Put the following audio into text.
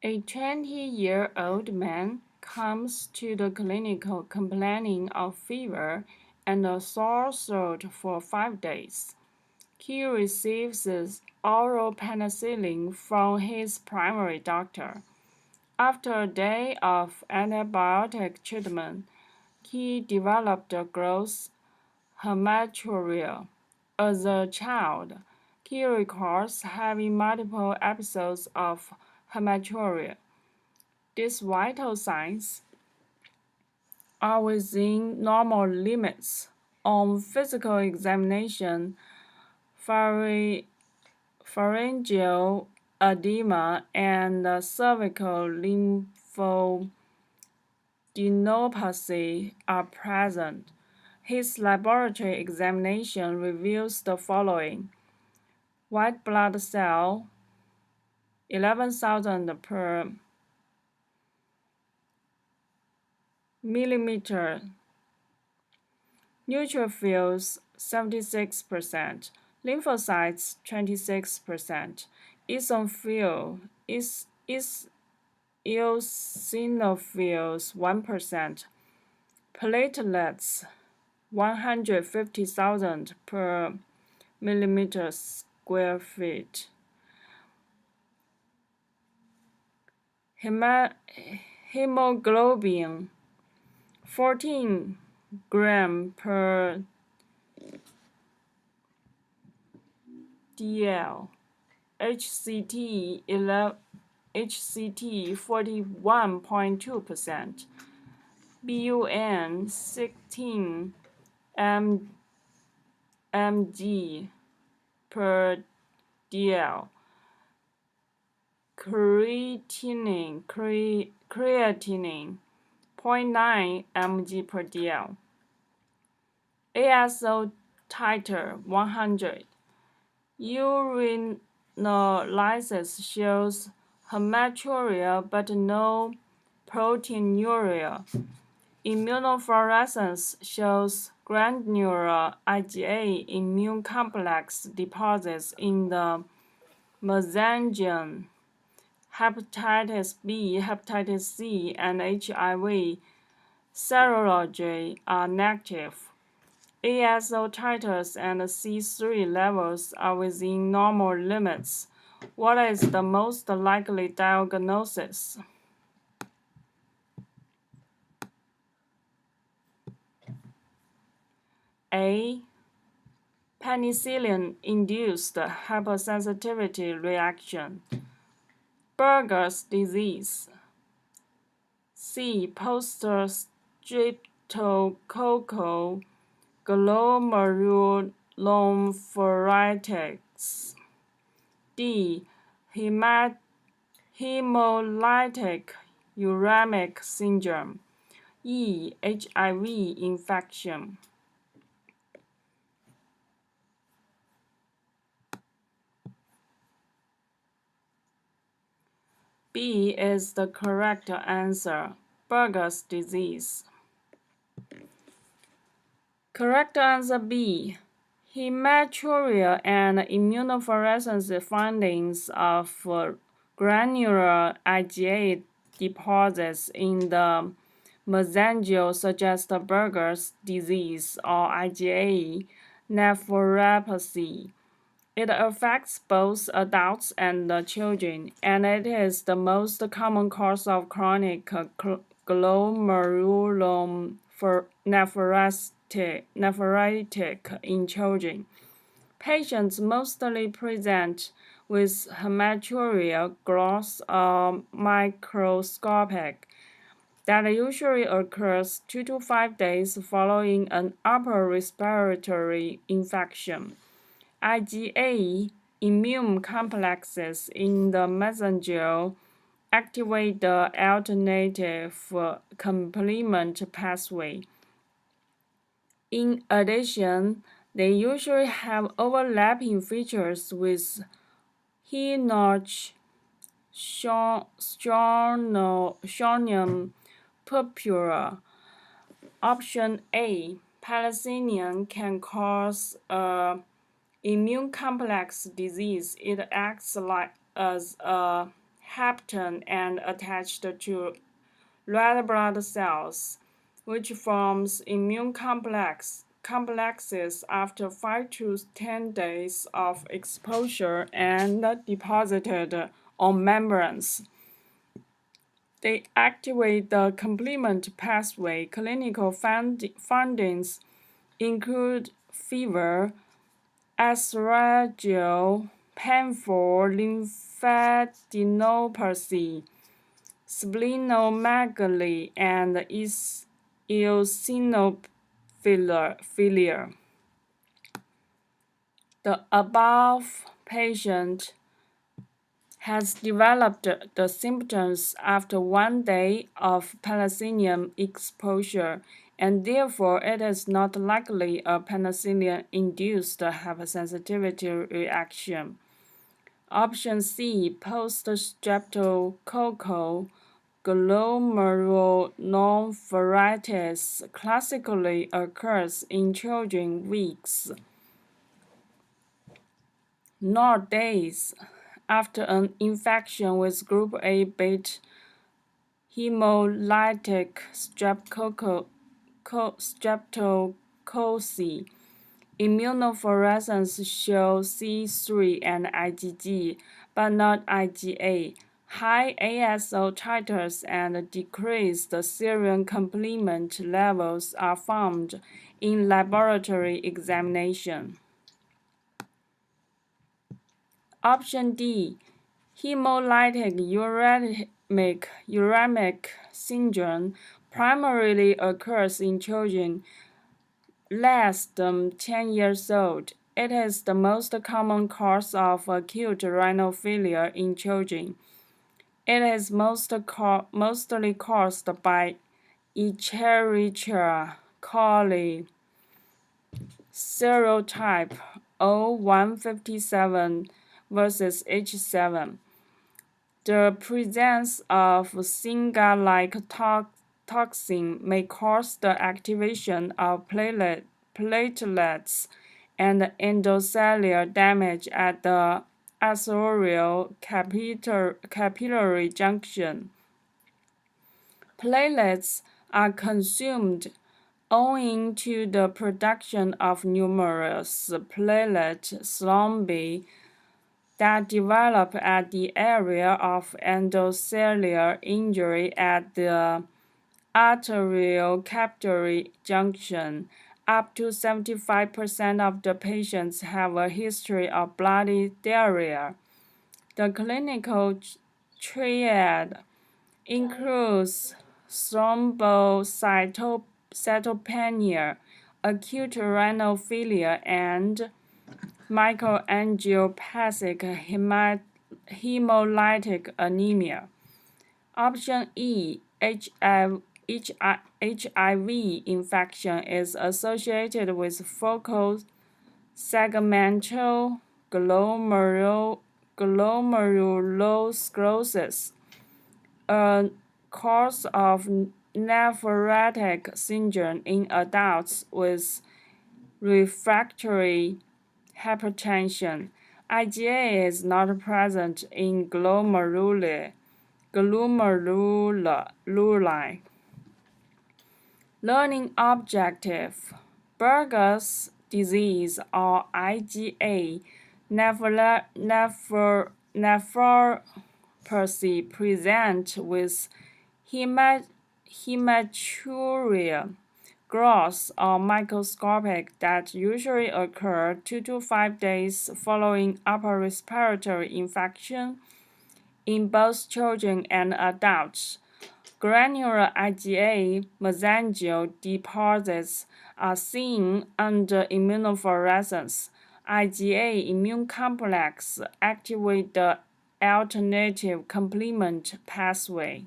A 20-year-old man comes to the clinic complaining of fever and a sore throat for 5 days. He receives oral penicillin from his primary doctor. After a day of antibiotic treatment, he developed gross hematuria. As a child, he recalls having multiple episodes of hematuria. These vital signs are within normal limits. On physical examination, pharyngeal edema and cervical lymphadenopathy are present. His laboratory examination reveals the following: white blood cell 11,000 per millimeter, neutrophils 76%, lymphocytes 26%, eosinophils 1%, platelets 150,000 per millimeter square feet. Hemoglobin 14 gram per dl, HCT 41.2%, BUN 16 mg per dl, creatinine 0.9 mg per dl, ASO titer 100. Urinalysis shows hematuria but no proteinuria. Immunofluorescence shows granular IgA immune complex deposits in the mesangium. Hepatitis B, hepatitis C, and HIV serology are negative. ASO titers and C3 levels are within normal limits. What is the most likely diagnosis? A. Penicillin-induced hypersensitivity reaction. Buerger's disease. C. Post-streptococcal glomerulonephritis. D. Hemolytic uremic syndrome. E. HIV infection. B is the correct answer. Buerger's disease. Correct answer B. Hematuria and immunofluorescence findings of granular IgA deposits in the mesangium suggest Buerger's disease or IgA nephropathy. It affects both adults and children, and it is the most common cause of chronic glomerulonephritic in children. Patients mostly present with hematuria, gross or microscopic, that usually occurs 2 to 5 days following an upper respiratory infection. IgA immune complexes in the mesangium activate the alternative complement pathway. In addition, they usually have overlapping features with Henoch schwannium purpura. Option A. Penicillin can cause immune complex disease. It acts as a hapten and attached to red blood cells, which forms immune complexes after 5 to 10 days of exposure and deposited on membranes. They activate the complement pathway. Clinical findings include fever, esophageal, painful lymphadenopathy, splenomegaly, and eosinophilia. The above patient has developed the symptoms after 1 day of penicillin exposure, and therefore it is not likely a penicillin-induced hypersensitivity reaction. Option C, post-streptococcal glomerulonephritis classically occurs in children weeks, not days, after an infection with group A beta hemolytic streptococci. Immunofluorescence shows C3 and IgG, but not IgA. High ASO titers and decreased serum complement levels are found in laboratory examination. Option D, hemolytic uremic syndrome primarily occurs in children less than 10 years old. It is the most common cause of acute renal failure in children. It is mostly caused by Escherichia coli serotype O157 versus H7. The presence of Singa-like toxin may cause the activation of platelets and endocellular damage at the arterial capillary junction. Platelets are consumed owing to the production of numerous platelet thrombi that develop at the area of endocellular injury at the arterial capillary junction. Up to 75% of the patients have a history of bloody diarrhea. The clinical triad includes thrombocytopenia, acute renal failure, and microangiopathic hemolytic anemia. Option E, HIV infection is associated with focal segmental glomerulosclerosis, a cause of nephrotic syndrome in adults with refractory hypertension. IgA is not present in glomeruli. Learning objective: Buerger's disease or IgA nephropathy present with hematuria, gross or microscopic, that usually occur 2 to 5 days following upper respiratory infection in both children and adults. Granular IgA mesangial deposits are seen under immunofluorescence. IgA immune complex activate the alternative complement pathway.